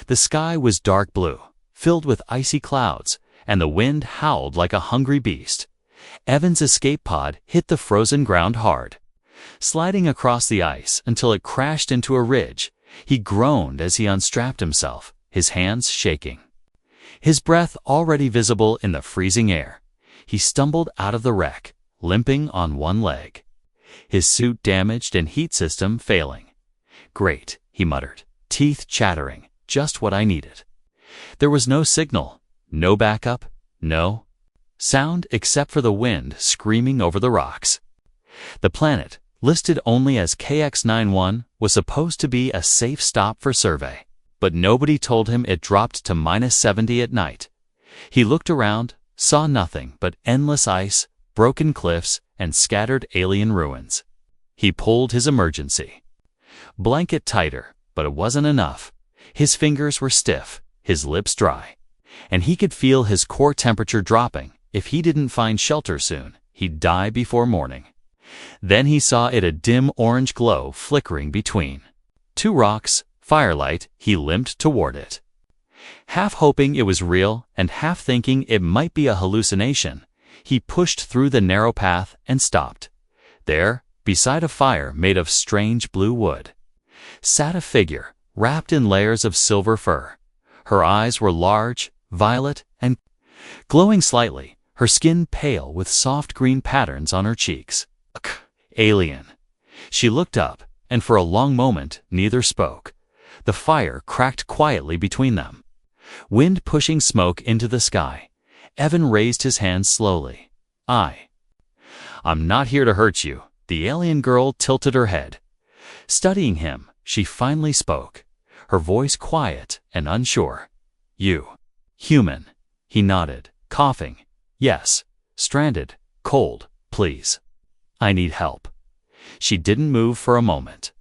The sky was dark blue, filled with icy clouds, and the wind howled like a hungry beast. Evan's escape pod hit the frozen ground hard. Sliding across the ice until it crashed into a ridge, he groaned as he unstrapped himself, his hands shaking. His breath already visible in the freezing air, he stumbled out of the wreck, limping on one leg. His suit damaged and heat system failing. "Great," he muttered, teeth chattering, "just what I needed." There was no signal, no backup, no sound except for the wind screaming over the rocks. The planet, listed only as KX-91, was supposed to be a safe stop for survey, but nobody told him it dropped to -70 at night. He looked around, saw nothing but endless ice, broken cliffs, and scattered alien ruins. He pulled his emergency blanket tighter, but it wasn't enough. His fingers were stiff, his lips dry, and he could feel his core temperature dropping. If he didn't find shelter soon, he'd die before morning. Then he saw it, a dim orange glow flickering between two rocks. Firelight. He limped toward it, half hoping it was real and half thinking it might be a hallucination. He pushed through the narrow path and stopped. There, beside a fire made of strange blue wood, sat a figure wrapped in layers of silver fur. Her eyes were large, violet, and glowing slightly, her skin pale with soft green patterns on her cheeks. Alien. She looked up, and for a long moment neither spoke. The fire cracked quietly between them, wind pushing smoke into the sky. Evan raised his hand slowly. I'm not here to hurt you." The alien girl tilted her head. Studying him, she finally spoke, her voice quiet and unsure. "You. Human." He nodded, coughing. "Yes. Stranded. Cold. Please. I need help." She didn't move for a moment,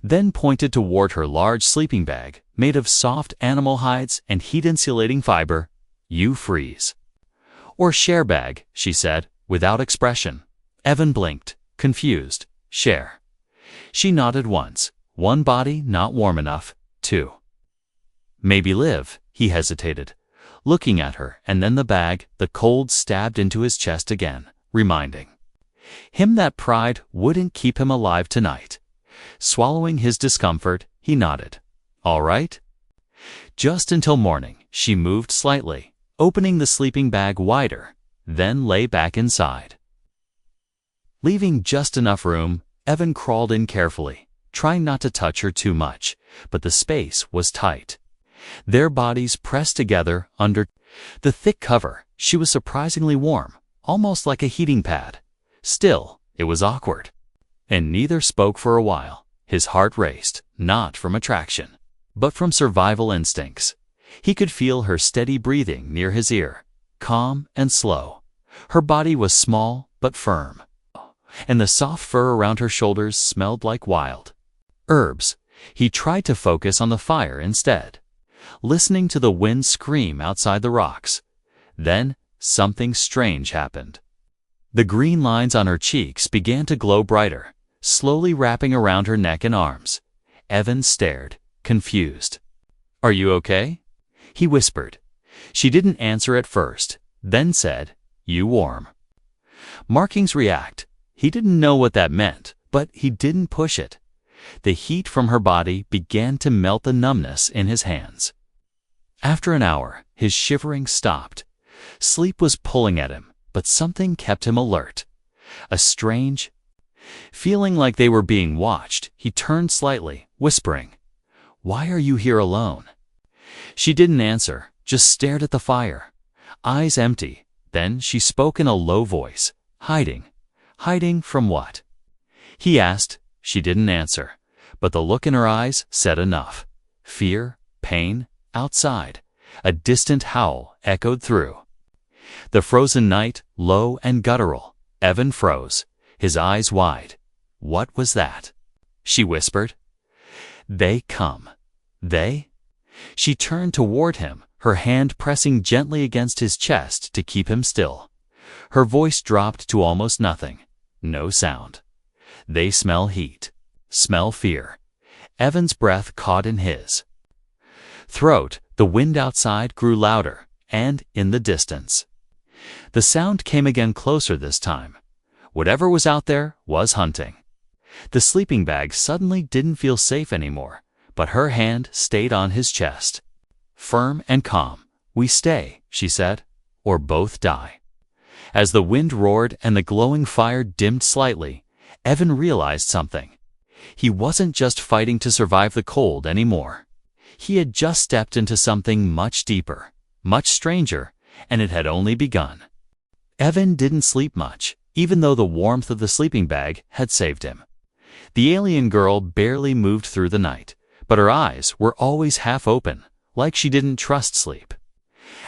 then pointed toward her large sleeping bag, made of soft animal hides and heat-insulating fiber. "You freeze." "Or share bag," she said, without expression. Evan blinked, confused. "Share." She nodded once. "One body not warm enough. Two. Maybe live." He hesitated, looking at her, and then the bag. The cold stabbed into his chest again, reminding him that pride wouldn't keep him alive tonight. Swallowing his discomfort, he nodded. "All right." Just until morning, she moved slightly, opening the sleeping bag wider, then lay back inside. Leaving just enough room, Evan crawled in carefully, trying not to touch her too much, but the space was tight. Their bodies pressed together under the thick cover. She was surprisingly warm, almost like a heating pad. Still, it was awkward, and neither spoke for a while. His heart raced, not from attraction, but from survival instincts. He could feel her steady breathing near his ear, calm and slow. Her body was small but firm, and the soft fur around her shoulders smelled like wild herbs. He tried to focus on the fire instead, listening to the wind scream outside the rocks. Then, something strange happened. The green lines on her cheeks began to glow brighter, slowly wrapping around her neck and arms. Evan stared, confused. "Are you okay?" he whispered. She didn't answer at first, then said, "You warm." Markings react. He didn't know what that meant, but he didn't push it. The heat from her body began to melt the numbness in his hands. After an hour, his shivering stopped. Sleep was pulling at him, but something kept him alert. A strange feeling like they were being watched. He turned slightly, whispering, "Why are you here alone?" She didn't answer, just stared at the fire, eyes empty. Then she spoke in a low voice. "Hiding." "Hiding from what?" he asked. She didn't answer, but the look in her eyes said enough. Fear, pain, outside. A distant howl echoed through the frozen night, low and guttural. Evan froze, his eyes wide. "What was that?" she whispered. "They come." "They?" She turned toward him, her hand pressing gently against his chest to keep him still. Her voice dropped to almost nothing. No sound. "They smell heat. Smell fear." Evan's breath caught in his. throat, the wind outside grew louder, and in the distance. The sound came again closer this time. Whatever was out there was hunting. The sleeping bag suddenly didn't feel safe anymore, but her hand stayed on his chest. Firm and calm. "We stay," she said, "or both die." As the wind roared and the glowing fire dimmed slightly, Evan realized something. He wasn't just fighting to survive the cold anymore. He had just stepped into something much deeper, much stranger, and it had only begun. Evan didn't sleep much, even though the warmth of the sleeping bag had saved him. The alien girl barely moved through the night, but her eyes were always half open, like she didn't trust sleep.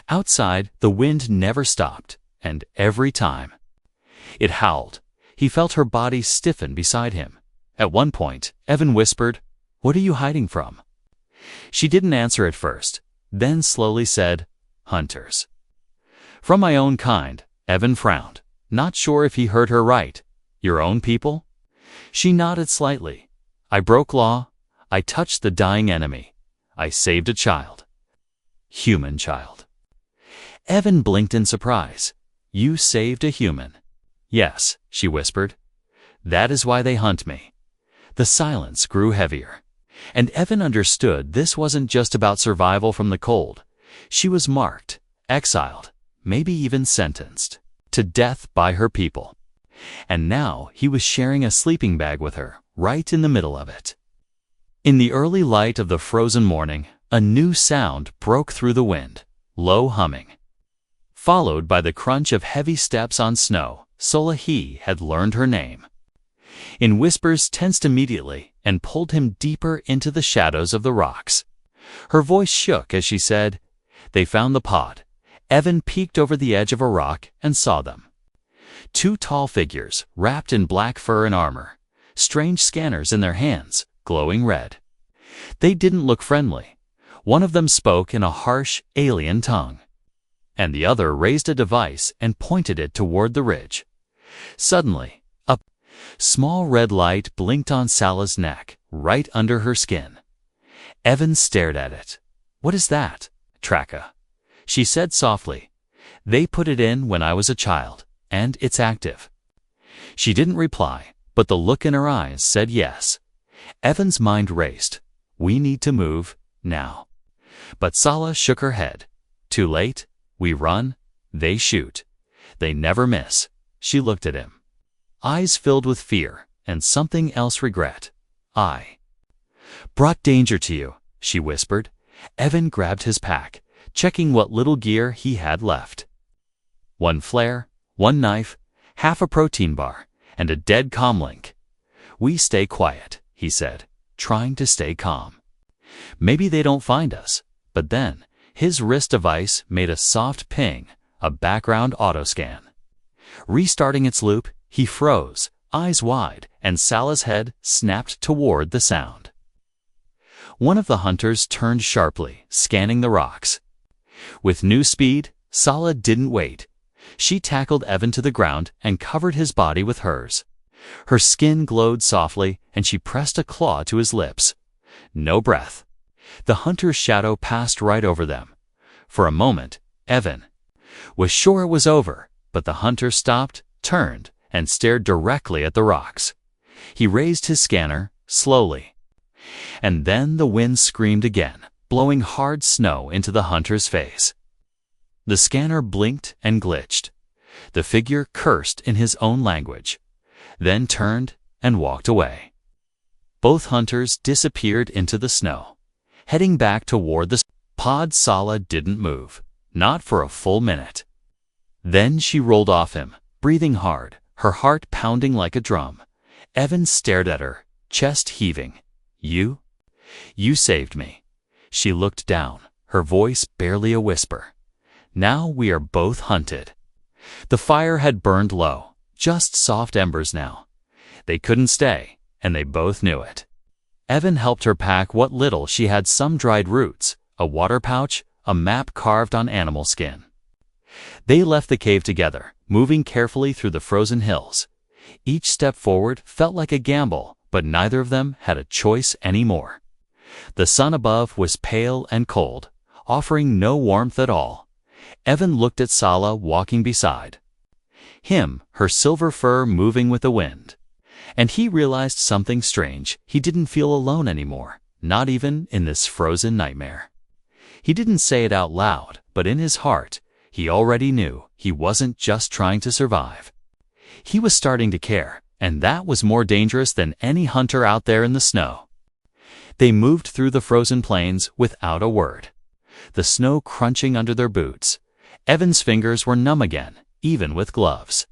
Outside, the wind never stopped, and every time it howled, he felt her body stiffen beside him. At one point, Evan whispered, "What are you hiding from?" She didn't answer at first, then slowly said, "Hunters." "From my own kind," Evan frowned, not sure if he heard her right. "Your own people?" She nodded slightly. "I broke law. I touched the dying enemy. I saved a child. Human child." Evan blinked in surprise. "You saved a human?" "Yes," she whispered. "That is why they hunt me." The silence grew heavier, and Evan understood this wasn't just about survival from the cold. She was marked, exiled, maybe even sentenced to death by her people. And now he was sharing a sleeping bag with her, right in the middle of it. In the early light of the frozen morning, a new sound broke through the wind, low humming. Followed by the crunch of heavy steps on snow, Solahi had learned her name. In whispers tensed immediately and pulled him deeper into the shadows of the rocks. Her voice shook as she said, "They found the pod." Evan peeked over the edge of a rock and saw them. Two tall figures, wrapped in black fur and armor, strange scanners in their hands, glowing red. They didn't look friendly. One of them spoke in a harsh, alien tongue, and the other raised a device and pointed it toward the ridge. Suddenly, a small red light blinked on Salah's neck, right under her skin. Evan stared at it. "What is that?" "Traka," she said softly. "They put it in when I was a child, and it's active." She didn't reply, but the look in her eyes said yes. Evan's mind raced. "We need to move, now." But Salah shook her head. "Too late. We run. They shoot. They never miss." She looked at him, eyes filled with fear and something else, regret. "I brought danger to you," she whispered. Evan grabbed his pack, checking what little gear he had left. One flare, one knife, half a protein bar, and a dead comlink. "We stay quiet," he said, trying to stay calm. "Maybe they don't find us." But then, his wrist device made a soft ping, a background autoscan. Restarting its loop, he froze, eyes wide, and Salah's head snapped toward the sound. One of the hunters turned sharply, scanning the rocks. With new speed, Salah didn't wait. She tackled Evan to the ground and covered his body with hers. Her skin glowed softly, and she pressed a claw to his lips. No breath. The hunter's shadow passed right over them. For a moment, Evan was sure it was over, but the hunter stopped, turned, and stared directly at the rocks. He raised his scanner, slowly. And then the wind screamed again, blowing hard snow into the hunter's face. The scanner blinked and glitched. The figure cursed in his own language, then turned and walked away. Both hunters disappeared into the snow, heading back toward the pod. Salah didn't move, not for a full minute. Then she rolled off him, breathing hard, her heart pounding like a drum. Evan stared at her, chest heaving. You saved me." She looked down, her voice barely a whisper. "Now we are both hunted." The fire had burned low, just soft embers now. They couldn't stay, and they both knew it. Evan helped her pack what little she had: some dried roots, a water pouch, a map carved on animal skin. They left the cave together, moving carefully through the frozen hills. Each step forward felt like a gamble, but neither of them had a choice anymore. The sun above was pale and cold, offering no warmth at all. Evan looked at Sala walking beside him, her silver fur moving with the wind. And he realized something strange. He didn't feel alone anymore, not even in this frozen nightmare. He didn't say it out loud, but in his heart, he already knew he wasn't just trying to survive. He was starting to care, and that was more dangerous than any hunter out there in the snow. They moved through the frozen plains without a word, the snow crunching under their boots. Evan's fingers were numb again, even with gloves.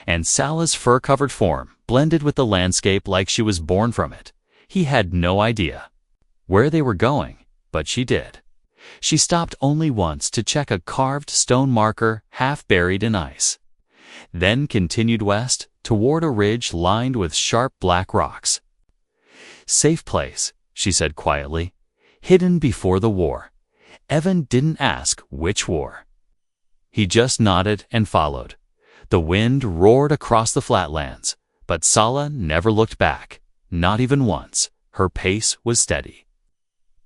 And Sala's fur-covered form blended with the landscape like she was born from it. He had no idea where they were going, but she did. She stopped only once to check a carved stone marker half buried in ice, then continued west toward a ridge lined with sharp black rocks. "Safe place," she said quietly, "hidden before the war." Evan didn't ask which war. He just nodded and followed. The wind roared across the flatlands, but Sala never looked back, not even once. Her pace was steady,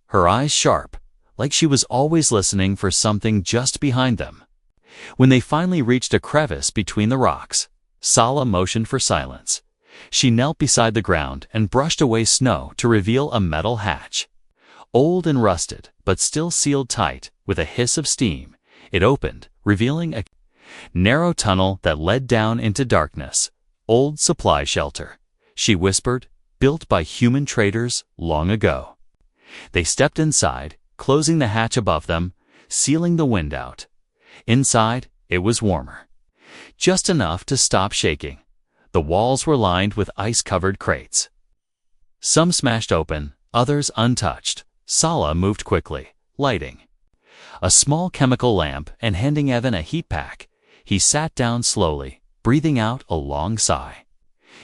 her eyes sharp, like she was always listening for something just behind them. When they finally reached a crevice between the rocks, Sala motioned for silence. She knelt beside the ground and brushed away snow to reveal a metal hatch. Old and rusted, but still sealed tight. With a hiss of steam, it opened, revealing a narrow tunnel that led down into darkness. "Old supply shelter," she whispered, "built by human traders long ago." They stepped inside, closing the hatch above them, sealing the wind out. Inside, it was warmer, just enough to stop shaking. The walls were lined with ice-covered crates, some smashed open, others untouched. Sala moved quickly, lighting a small chemical lamp and handing Evan a heat pack. He sat down slowly, breathing out a long sigh.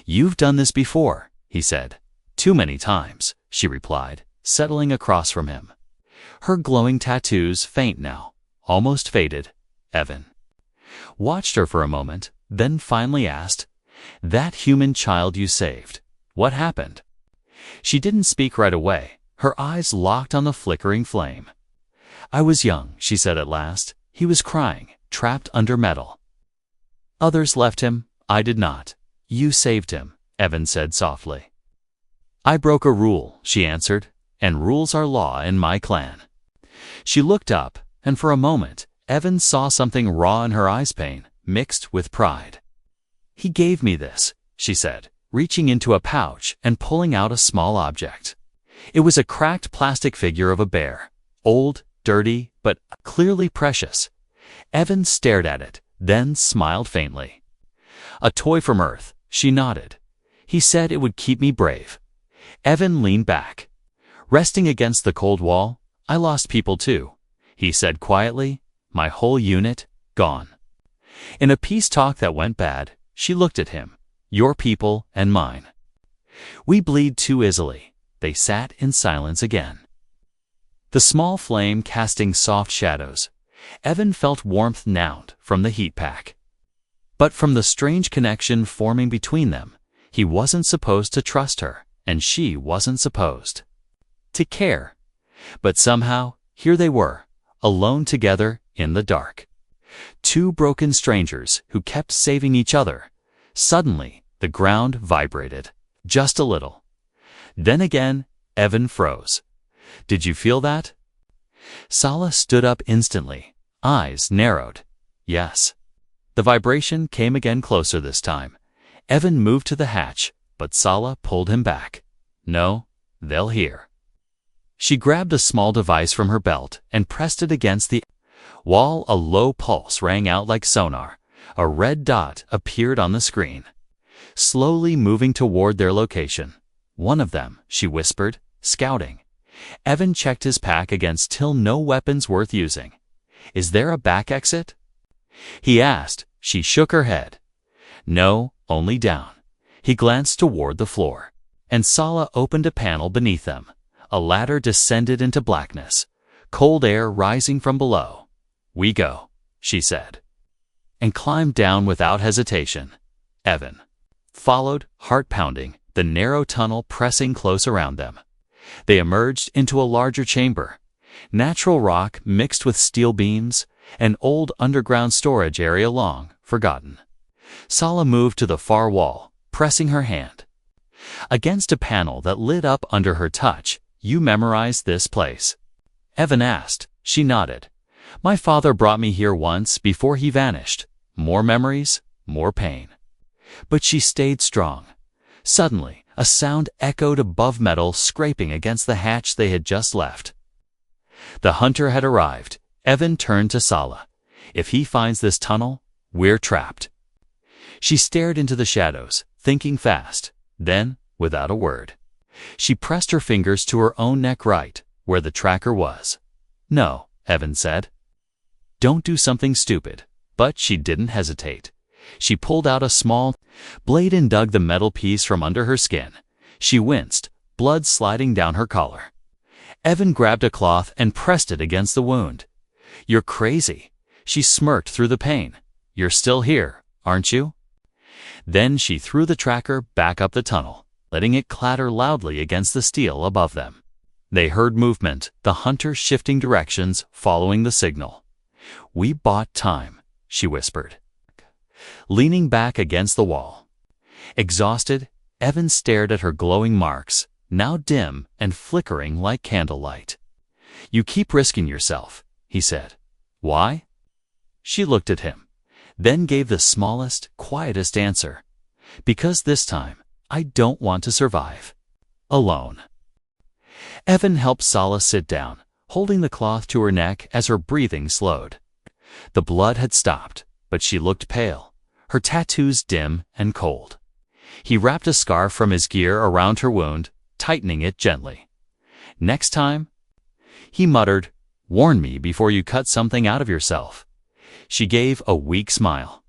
"You've done this before," he said. "Too many times," she replied, settling across from him. Her glowing tattoos, faint now, almost faded. Evan watched her for a moment, then finally asked, "That human child you saved, what happened?" She didn't speak right away, her eyes locked on the flickering flame. "I was young," she said at last. "He was crying, trapped under metal. Others left him, I did not. You saved him," Evan said softly. "I broke a rule," she answered, "and rules are law in my clan." She looked up, and for a moment, Evan saw something raw in her eyes, pain mixed with pride. "He gave me this," she said, reaching into a pouch and pulling out a small object. It was a cracked plastic figure of a bear, old, dirty, but clearly precious. Evan stared at it, then smiled faintly. "A toy from Earth," she nodded. "He said it would keep me brave." Evan leaned back, resting against the cold wall. "I lost people too," he said quietly. "My whole unit, gone." In a peace talk that went bad, she looked at him. "Your people and mine. We bleed too easily." They sat in silence again, the small flame casting soft shadows. Evan felt warmth now from the heat pack, but from the strange connection forming between them. He wasn't supposed to trust her, and she wasn't supposed to care. But somehow, here they were, alone together in the dark. Two broken strangers who kept saving each other. Suddenly, the ground vibrated, just a little. Then again, Evan froze. "Did you feel that?" Sala stood up instantly, eyes narrowed. "Yes." The vibration came again, closer this time. Evan moved to the hatch, but Sala pulled him back. "No, they'll hear." She grabbed a small device from her belt and pressed it against the wall. A low pulse rang out like sonar. A red dot appeared on the screen, slowly moving toward their location. "One of them," she whispered, scouting. Evan checked his pack again, still no weapons worth using. "Is there a back exit?" he asked. She shook her head. "No, only down." He glanced toward the floor, and Sala opened a panel beneath them. A ladder descended into blackness, cold air rising from below. "We go," she said, and climbed down without hesitation. Evan followed, heart pounding, the narrow tunnel pressing close around them. They emerged into a larger chamber. Natural rock mixed with steel beams, an old underground storage area long forgotten. Sala moved to the far wall, pressing her hand against a panel that lit up under her touch. "You memorized this place?" Evan asked. She nodded. "My father brought me here once before he vanished. More memories, more pain." But she stayed strong. Suddenly, a sound echoed above metal scraping against the hatch they had just left. The hunter had arrived. Evan turned to Sala. "If he finds this tunnel, we're trapped." She stared into the shadows, thinking fast. Then, without a word, she pressed her fingers to her own neck right, where the tracker was. "No," Evan said. "Don't do something stupid." But she didn't hesitate. She pulled out a small blade and dug the metal piece from under her skin. She winced, blood sliding down her collar. Evan grabbed a cloth and pressed it against the wound. "You're crazy." She smirked through the pain. "You're still here, aren't you?" Then she threw the tracker back up the tunnel, letting it clatter loudly against the steel above them. They heard movement, the hunter shifting directions, following the signal. "We bought time," she whispered, leaning back against the wall. Exhausted, Evan stared at her glowing marks, now dim and flickering like candlelight. "You keep risking yourself," he said. "Why?" She looked at him, then gave the smallest, quietest answer. "Because this time, I don't want to survive alone." Evan helped Sala sit down, holding the cloth to her neck as her breathing slowed. The blood had stopped, but she looked pale, her tattoos dim and cold. He wrapped a scarf from his gear around her wound, tightening it gently. "Next time," he muttered, "warn me before you cut something out of yourself." She gave a weak smile.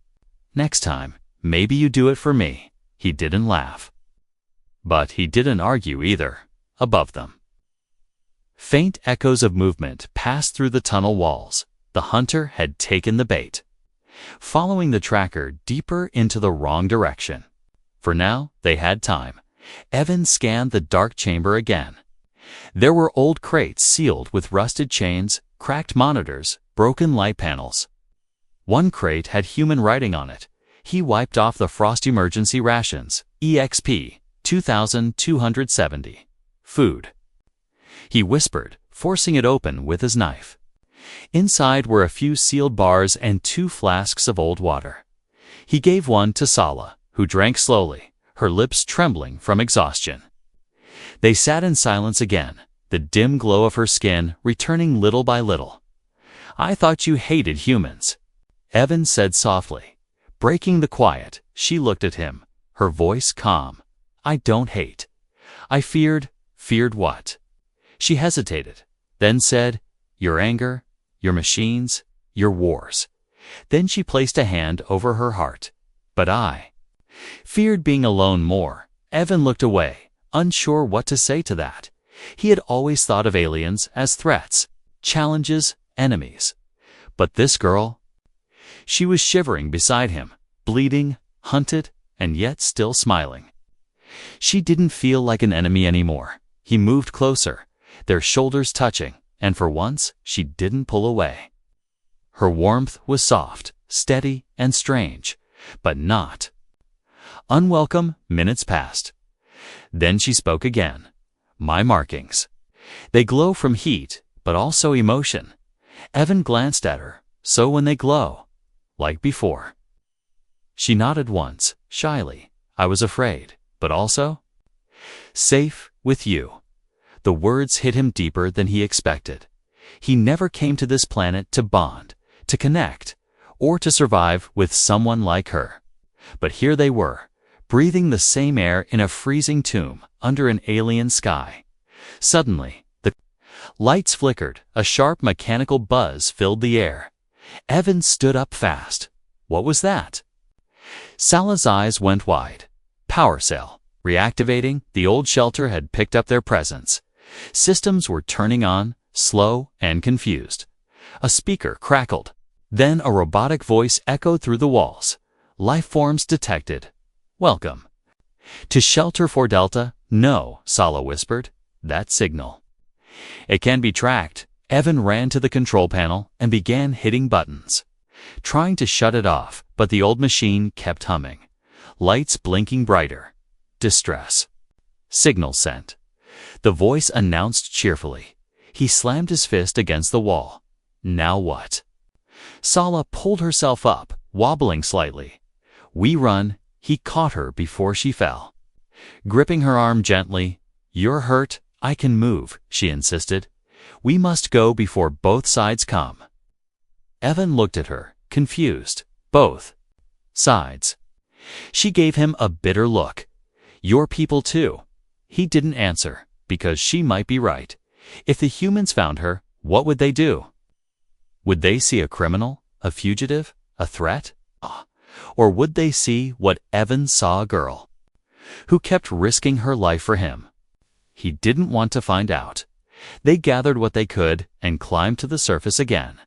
"Next time, maybe you do it for me." He didn't laugh. But he didn't argue either. Above them, faint echoes of movement passed through the tunnel walls. The hunter had taken the bait, following the tracker deeper into the wrong direction. For now, they had time. Evan scanned the dark chamber again. There were old crates sealed with rusted chains, cracked monitors, broken light panels. One crate had human writing on it. He wiped off the frost emergency rations, EXP 2270. "Food," he whispered, forcing it open with his knife. Inside were a few sealed bars and 2 flasks of old water. He gave one to Sala, who drank slowly, her lips trembling from exhaustion. They sat in silence again, the dim glow of her skin returning little by little. "I thought you hated humans," Evan said softly. Breaking the quiet, she looked at him, her voice calm. "I don't hate. I feared what?" She hesitated, then said, "Your anger, your machines, your wars." Then she placed a hand over her heart. "But I feared being alone more." Evan looked away, unsure what to say to that. He had always thought of aliens as threats, challenges, enemies. But this girl? She was shivering beside him, bleeding, hunted, and yet still smiling. She didn't feel like an enemy anymore. He moved closer, their shoulders touching, and for once she didn't pull away. Her warmth was soft, steady, and strange, but not unwelcome. Minutes passed. Then she spoke again. "My markings. They glow from heat, but also emotion." Evan glanced at her. "So when they glow, like before?" She nodded once, shyly. "I was afraid, but also safe with you." The words hit him deeper than he expected. He never came to this planet to bond, to connect, or to survive with someone like her. But here they were, breathing the same air in a freezing tomb under an alien sky. Suddenly, the lights flickered, a sharp mechanical buzz filled the air. Evan stood up fast. What was that? Sala's eyes went wide. Power cell. Reactivating, the old shelter had picked up their presence. Systems were turning on, slow and confused. A speaker crackled. Then a robotic voice echoed through the walls. "Life forms detected. Welcome to Shelter 4 Delta." "No," Sala whispered. that signal. It can be tracked. Evan ran to the control panel and began hitting buttons, trying to shut it off, but the old machine kept humming. Lights blinking brighter. Distress. Signal sent. The voice announced cheerfully. He slammed his fist against the wall. Now what? Sala pulled herself up, wobbling slightly. We run. He caught her before she fell. Gripping her arm gently, "You're hurt. I can move," she insisted. "We must go before both sides come." Evan looked at her, confused. Both sides. She gave him a bitter look. "Your people too." He didn't answer, because she might be right. If the humans found her, what would they do? Would they see a criminal, a fugitive, a threat? Or would they see what Evan saw, a girl who kept risking her life for him? He didn't want to find out. They gathered what they could and climbed to the surface again.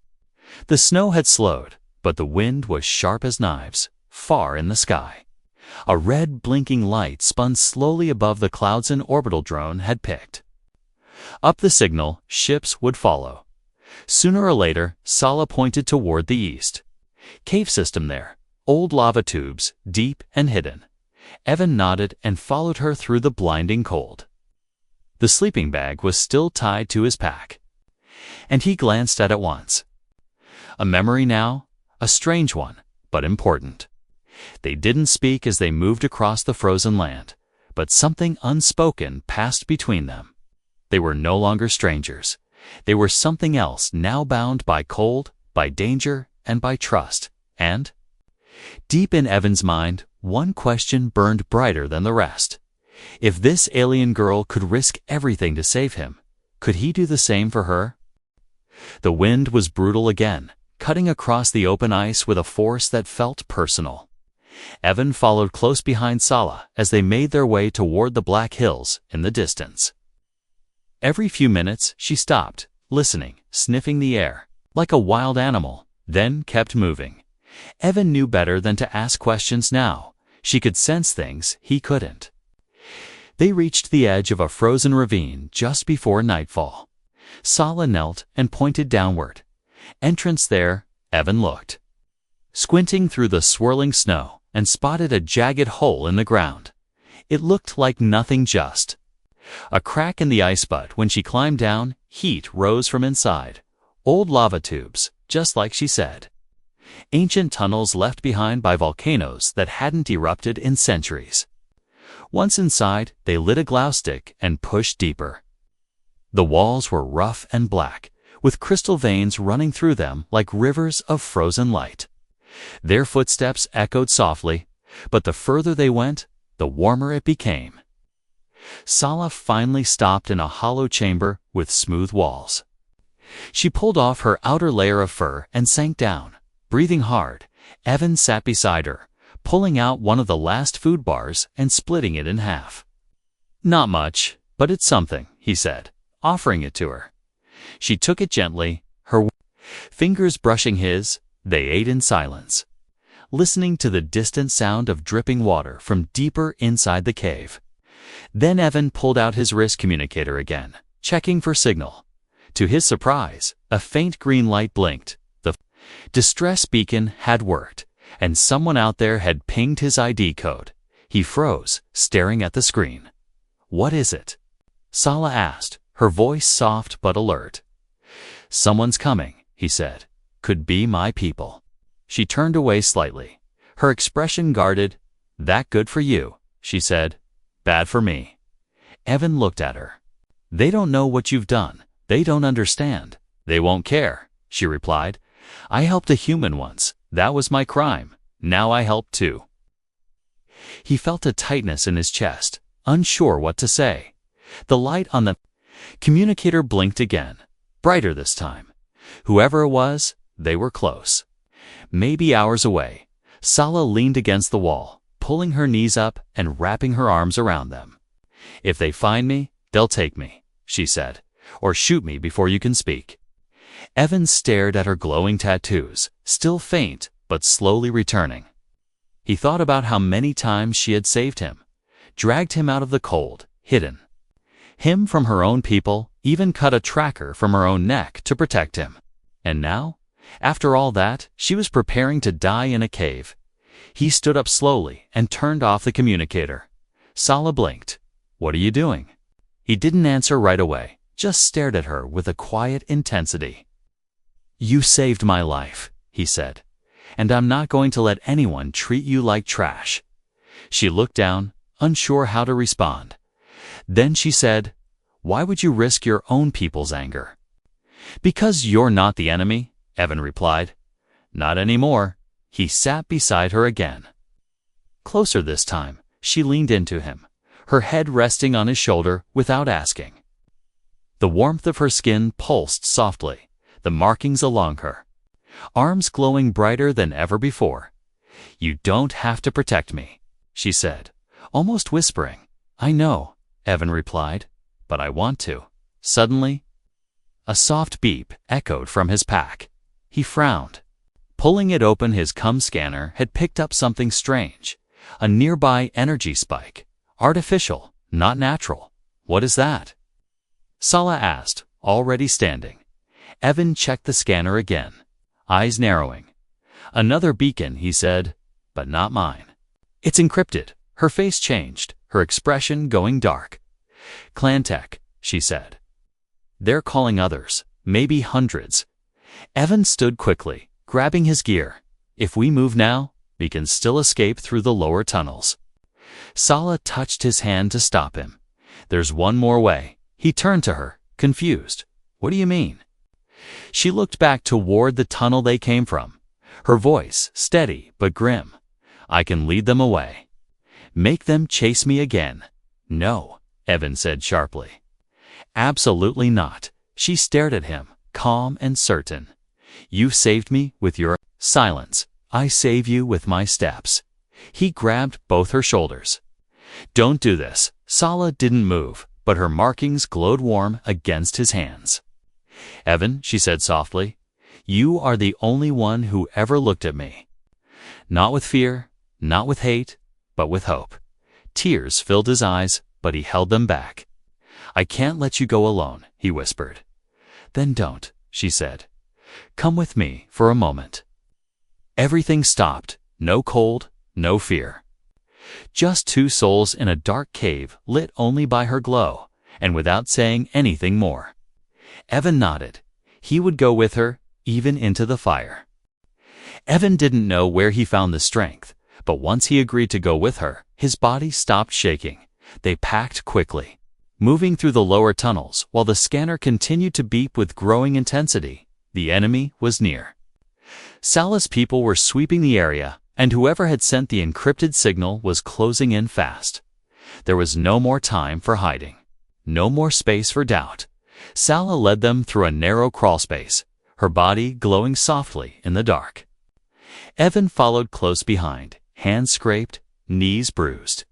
The snow had slowed, but the wind was sharp as knives, far in the sky. A red blinking light spun slowly above the clouds an orbital drone had picked. Up the signal, ships would follow. Sooner or later, Sala pointed toward the east. Cave system there, old lava tubes, deep and hidden. Evan nodded and followed her through the blinding cold. The sleeping bag was still tied to his pack, and he glanced at it once. A memory now, a strange one, but important. They didn't speak as they moved across the frozen land, but something unspoken passed between them. They were no longer strangers. They were something else, now bound by cold, by danger, and by trust. And deep in Evan's mind, one question burned brighter than the rest. If this alien girl could risk everything to save him, could he do the same for her? The wind was brutal again, cutting across the open ice with a force that felt personal. Evan followed close behind Sala as they made their way toward the black hills in the distance. Every few minutes she stopped, listening, sniffing the air, like a wild animal, then kept moving. Evan knew better than to ask questions now. She could sense things he couldn't. They reached the edge of a frozen ravine just before nightfall. Sala knelt and pointed downward. Entrance there, Evan looked, squinting through the swirling snow, and spotted a jagged hole in the ground. It looked like nothing, just a crack in the ice, but when she climbed down, heat rose from inside. Old lava tubes, just like she said. Ancient tunnels left behind by volcanoes that hadn't erupted in centuries. Once inside, they lit a glow stick and pushed deeper. The walls were rough and black, with crystal veins running through them like rivers of frozen light. Their footsteps echoed softly, but the further they went, the warmer it became. Sala finally stopped in a hollow chamber with smooth walls. She pulled off her outer layer of fur and sank down, breathing hard. Evan sat beside her, pulling out one of the last food bars and splitting it in half. "Not much, but it's something," he said, offering it to her. She took it gently, her fingers brushing his. They ate in silence, listening to the distant sound of dripping water from deeper inside the cave. Then Evan pulled out his wrist communicator again, checking for signal. To his surprise, a faint green light blinked. The distress beacon had worked, and someone out there had pinged his ID code. He froze, staring at the screen. "What is it?" Sala asked, her voice soft but alert. "Someone's coming," he said. "Could be my people." She turned away slightly, her expression guarded. "That good for you," she said. "Bad for me." Evan looked at her. "They don't know what you've done. They don't understand. They won't care," she replied. "I helped a human once. That was my crime. Now I help too." He felt a tightness in his chest, unsure what to say. The light on the communicator blinked again, brighter this time. Whoever it was, they were close. Maybe hours away. Sala leaned against the wall, pulling her knees up and wrapping her arms around them. "If they find me, they'll take me," she said, "or shoot me before you can speak." Evan stared at her glowing tattoos, still faint but slowly returning. He thought about how many times she had saved him, dragged him out of the cold, hidden. Him from her own people, even cut a tracker from her own neck to protect him. And now, after all that, she was preparing to die in a cave. He stood up slowly and turned off the communicator. Sala blinked. "What are you doing?" He didn't answer right away, just stared at her with a quiet intensity. "You saved my life," he said, "and I'm not going to let anyone treat you like trash." She looked down, unsure how to respond. Then she said, "Why would you risk your own people's anger?" "Because you're not the enemy," Evan replied. "Not anymore." He sat beside her again. Closer this time, she leaned into him, her head resting on his shoulder without asking. The warmth of her skin pulsed softly, the markings along her, arms glowing brighter than ever before. "You don't have to protect me," she said, almost whispering. "I know," Evan replied, "but I want to." Suddenly, a soft beep echoed from his pack. He frowned. Pulling it open, his cum scanner had picked up something strange, a nearby energy spike. Artificial, not natural. "What is that?" Sala asked, already standing. Evan checked the scanner again, eyes narrowing. "Another beacon," he said, "but not mine. It's encrypted." Her face changed, her expression going dark. "Clantech," she said. "They're calling others, maybe hundreds." Evan stood quickly, grabbing his gear. "If we move now, we can still escape through the lower tunnels." Sala touched his hand to stop him. "There's one more way." He turned to her, confused. "What do you mean?" She looked back toward the tunnel they came from, her voice steady but grim. "I can lead them away." "Make them chase me again." "No," Evan said sharply. "Absolutely not." She stared at him, calm and certain. "You saved me with your silence. I save you with my steps." He grabbed both her shoulders. "Don't do this." Sala didn't move, but her markings glowed warm against his hands. "Evan," she said softly, "you are the only one who ever looked at me. Not with fear, not with hate, but with hope." Tears filled his eyes, but he held them back. "I can't let you go alone," he whispered. "Then don't," she said. "Come with me for a moment." Everything stopped. No cold, no fear. Just two souls in a dark cave lit only by her glow, and without saying anything more. Evan nodded. He would go with her, even into the fire. Evan didn't know where he found the strength, but once he agreed to go with her, his body stopped shaking. They packed quickly, moving through the lower tunnels while the scanner continued to beep with growing intensity. The enemy was near. Sala's people were sweeping the area, and whoever had sent the encrypted signal was closing in fast. There was no more time for hiding, no more space for doubt. Sala led them through a narrow crawlspace, her body glowing softly in the dark. Evan followed close behind, hands scraped, knees bruised.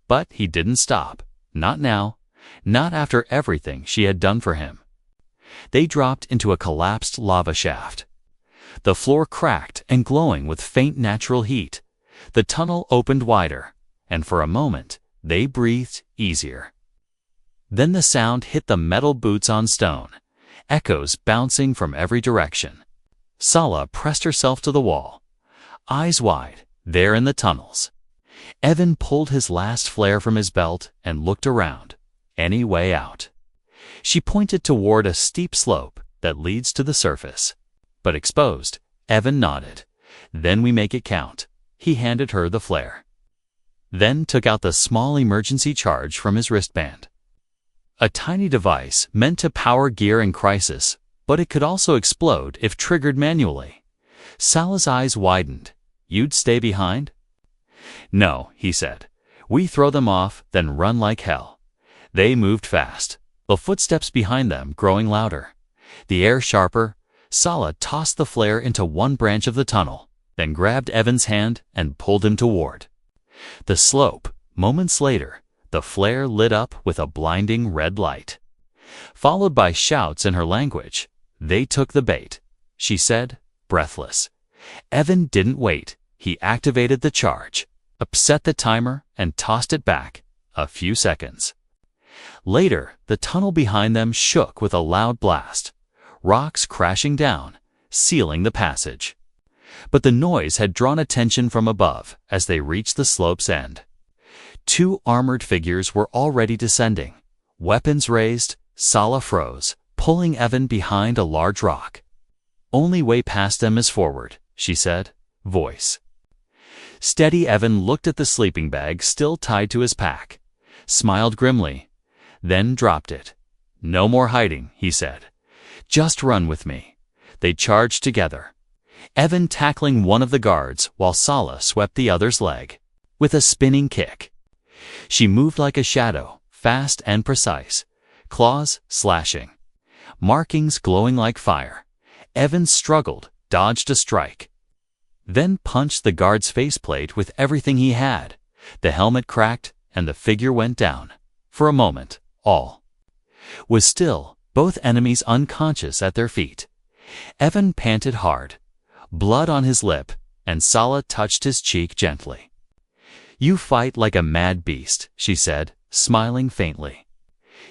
But he didn't stop. Not now, not after everything she had done for him. They dropped into a collapsed lava shaft. The floor cracked and glowing with faint natural heat. The tunnel opened wider, and for a moment, they breathed easier. Then the sound hit the metal boots on stone, echoes bouncing from every direction. Sala pressed herself to the wall, eyes wide, there in the tunnels. Evan pulled his last flare from his belt and looked around. Any way out? She pointed toward a steep slope that leads to the surface. But exposed, Evan nodded. "Then we make it count." He handed her the flare. Then took out the small emergency charge from his wristband. A tiny device meant to power gear in crisis, but it could also explode if triggered manually. Sala's eyes widened. "You'd stay behind?" "No," he said. "We throw them off, then run like hell." They moved fast, the footsteps behind them growing louder. The air sharper. Sala tossed the flare into one branch of the tunnel, then grabbed Evan's hand and pulled him toward the slope. Moments later, the flare lit up with a blinding red light, followed by shouts in her language. "They took the bait," she said, breathless. Evan didn't wait. He activated the charge, upset the timer, and tossed it back. A few seconds. Later, the tunnel behind them shook with a loud blast, rocks crashing down, sealing the passage. But the noise had drawn attention from above as they reached the slope's end. 2 armored figures were already descending. Weapons raised, Sala froze, pulling Evan behind a large rock. "Only way past them is forward," she said, voice. Steady Evan looked at the sleeping bag still tied to his pack, smiled grimly, then dropped it. "No more hiding," he said. "Just run with me." They charged together, Evan tackling one of the guards while Sala swept the other's leg. With a spinning kick, she moved like a shadow, fast and precise, claws slashing, markings glowing like fire. Evan struggled, dodged a strike, then punched the guard's faceplate with everything he had. The helmet cracked and the figure went down. For a moment, all was still, both enemies unconscious at their feet. Evan panted hard, blood on his lip, and Sala touched his cheek gently. "You fight like a mad beast," she said, smiling faintly.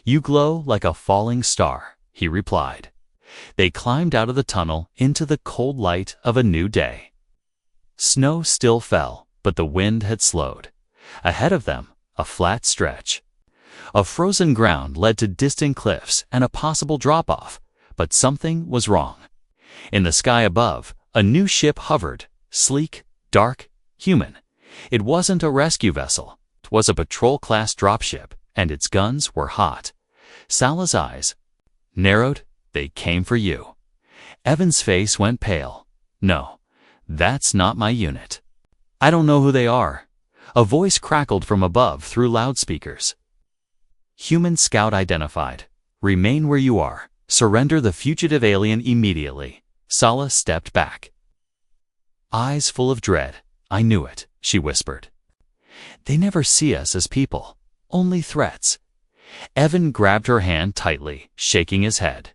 "You glow like a falling star," he replied. They climbed out of the tunnel into the cold light of a new day. Snow still fell, but the wind had slowed. Ahead of them, a flat stretch of frozen ground led to distant cliffs and a possible drop-off, but something was wrong. In the sky above, a new ship hovered, sleek, dark, human. It wasn't a rescue vessel. It was a patrol-class dropship, and its guns were hot. Sala's eyes narrowed. "They came for you." Evan's face went pale. "No, that's not my unit." "I don't know who they are." A voice crackled from above through loudspeakers. "Human scout identified. Remain where you are. Surrender the fugitive alien immediately." Sala stepped back, eyes full of dread. "I knew it," she whispered. "They never see us as people, only threats." Evan grabbed her hand tightly, shaking his head.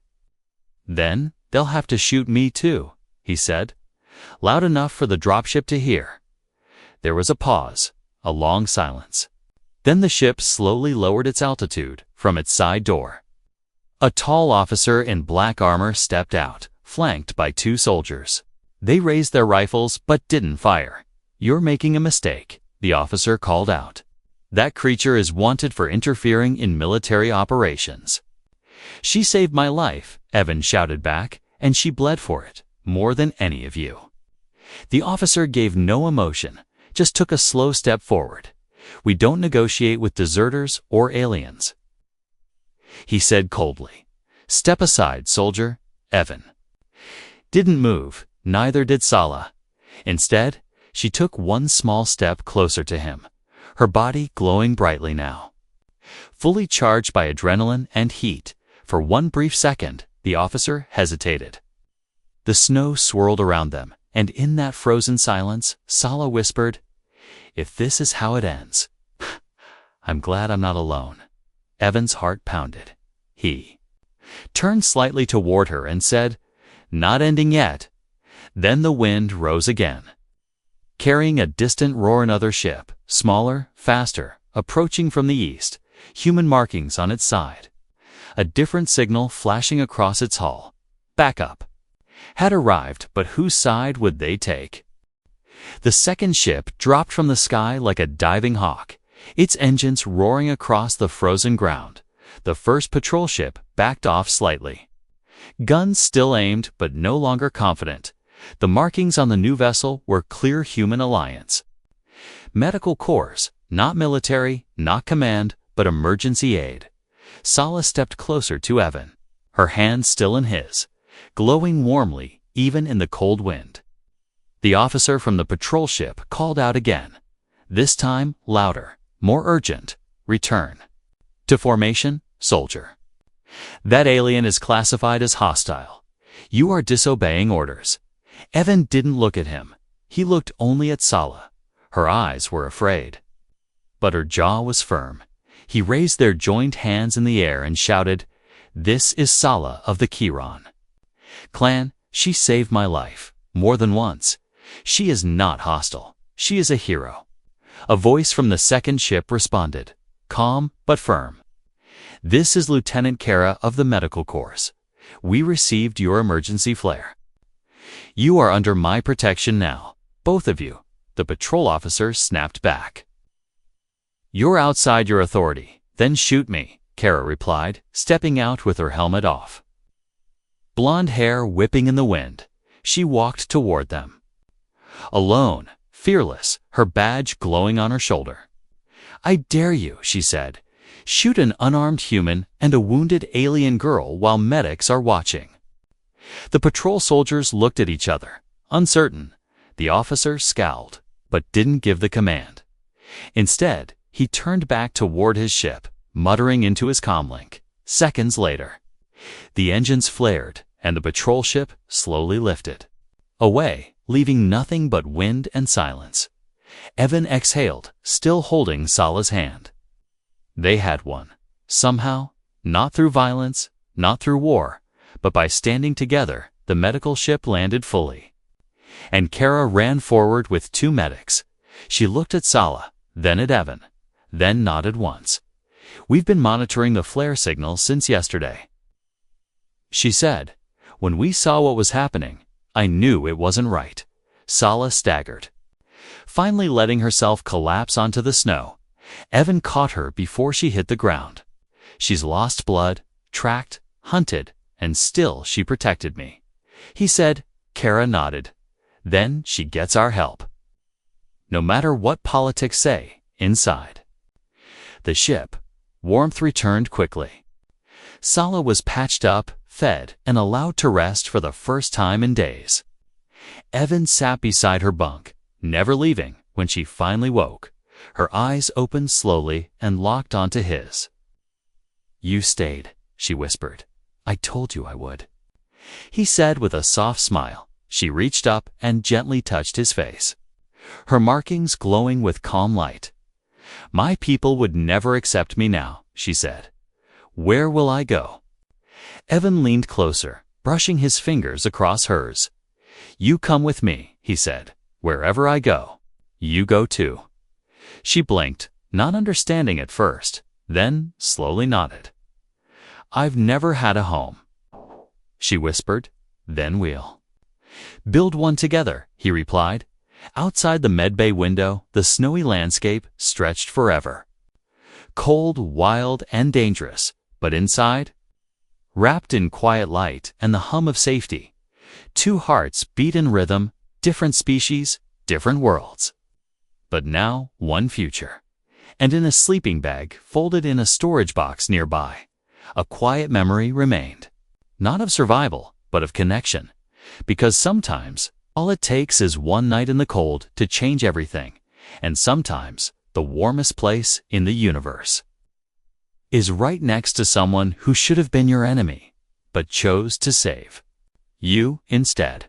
"Then they'll have to shoot me too," he said, loud enough for the dropship to hear. There was a pause, a long silence. Then the ship slowly lowered its altitude from its side door. A tall officer in black armor stepped out, flanked by 2 soldiers. They raised their rifles but didn't fire. "You're making a mistake," the officer called out. "That creature is wanted for interfering in military operations." "She saved my life," Evan shouted back, "and she bled for it, more than any of you." The officer gave no emotion, just took a slow step forward. "We don't negotiate with deserters or aliens," he said coldly. "Step aside, soldier." Evan didn't move, neither did Sala. Instead, she took one small step closer to him, her body glowing brightly now, fully charged by adrenaline and heat. For one brief second, the officer hesitated. The snow swirled around them, and in that frozen silence, Sala whispered, "If this is how it ends, I'm glad I'm not alone." Evan's heart pounded. He turned slightly toward her and said, "Not ending yet." Then the wind rose again, carrying a distant roar. Another ship, smaller, faster, approaching from the east, human markings on its side. A different signal flashing across its hull. Backup had arrived, but whose side would they take? The second ship dropped from the sky like a diving hawk, its engines roaring across the frozen ground. The first patrol ship backed off slightly, guns still aimed but no longer confident. The markings on the new vessel were clear: human alliance. Medical corps, not military, not command, but emergency aid. Sala stepped closer to Evan, her hand still in his, glowing warmly even in the cold wind. The officer from the patrol ship called out again, this time louder, more urgent, "Return to formation, soldier. That alien is classified as hostile. You are disobeying orders." Evan didn't look at him. He looked only at Sala. Her eyes were afraid, but her jaw was firm. He raised their joined hands in the air and shouted, "This is Sala of the Chiron clan. She saved my life, more than once. She is not hostile. She is a hero." A voice from the second ship responded, calm but firm, This is Lieutenant Kara of the Medical Corps. We received your emergency flare. You are under my protection now, both of you, the patrol officer snapped back. You're outside your authority, then shoot me, Kara replied, stepping out with her helmet off. Blonde hair whipping in the wind, she walked toward them. Alone, fearless, her badge glowing on her shoulder. I dare you, she said. Shoot an unarmed human and a wounded alien girl while medics are watching. The patrol soldiers looked at each other, uncertain. The officer scowled, but didn't give the command. Instead, he turned back toward his ship, muttering into his comlink. Seconds later, the engines flared and the patrol ship slowly lifted. Away, leaving nothing but wind and silence. Evan exhaled, still holding Sala's hand. They had won. Somehow, not through violence, not through war, but by standing together, the medical ship landed fully. And Kara ran forward with 2 medics. She looked at Sala, then at Evan, then nodded once. We've been monitoring the flare signal since yesterday. She said, when we saw what was happening, I knew it wasn't right. Sala staggered. Finally letting herself collapse onto the snow, Evan caught her before she hit the ground. She's lost blood, tracked, hunted, and still she protected me. He said. Kara nodded. Then she gets our help. No matter what politics say, inside the ship, warmth returned quickly. Sala was patched up, fed, and allowed to rest for the first time in days. Evan sat beside her bunk, never leaving when she finally woke. Her eyes opened slowly and locked onto his. You stayed, she whispered. I told you I would. He said with a soft smile. She reached up and gently touched his face, her markings glowing with calm light. My people would never accept me now, she said. Where will I go? Evan leaned closer, brushing his fingers across hers. You come with me, he said. Wherever I go, you go too. She blinked, not understanding at first, then slowly nodded. I've never had a home, she whispered, then we'll build one together, he replied. Outside the medbay window, the snowy landscape stretched forever. Cold, wild, and dangerous, but inside, wrapped in quiet light and the hum of safety, 2 hearts beat in rhythm, different species, different worlds. But now, one future. And in a sleeping bag folded in a storage box nearby, a quiet memory remained. Not of survival, but of connection. Because sometimes, all it takes is one night in the cold to change everything, and sometimes, the warmest place in the universe is right next to someone who should have been your enemy, but chose to save you instead.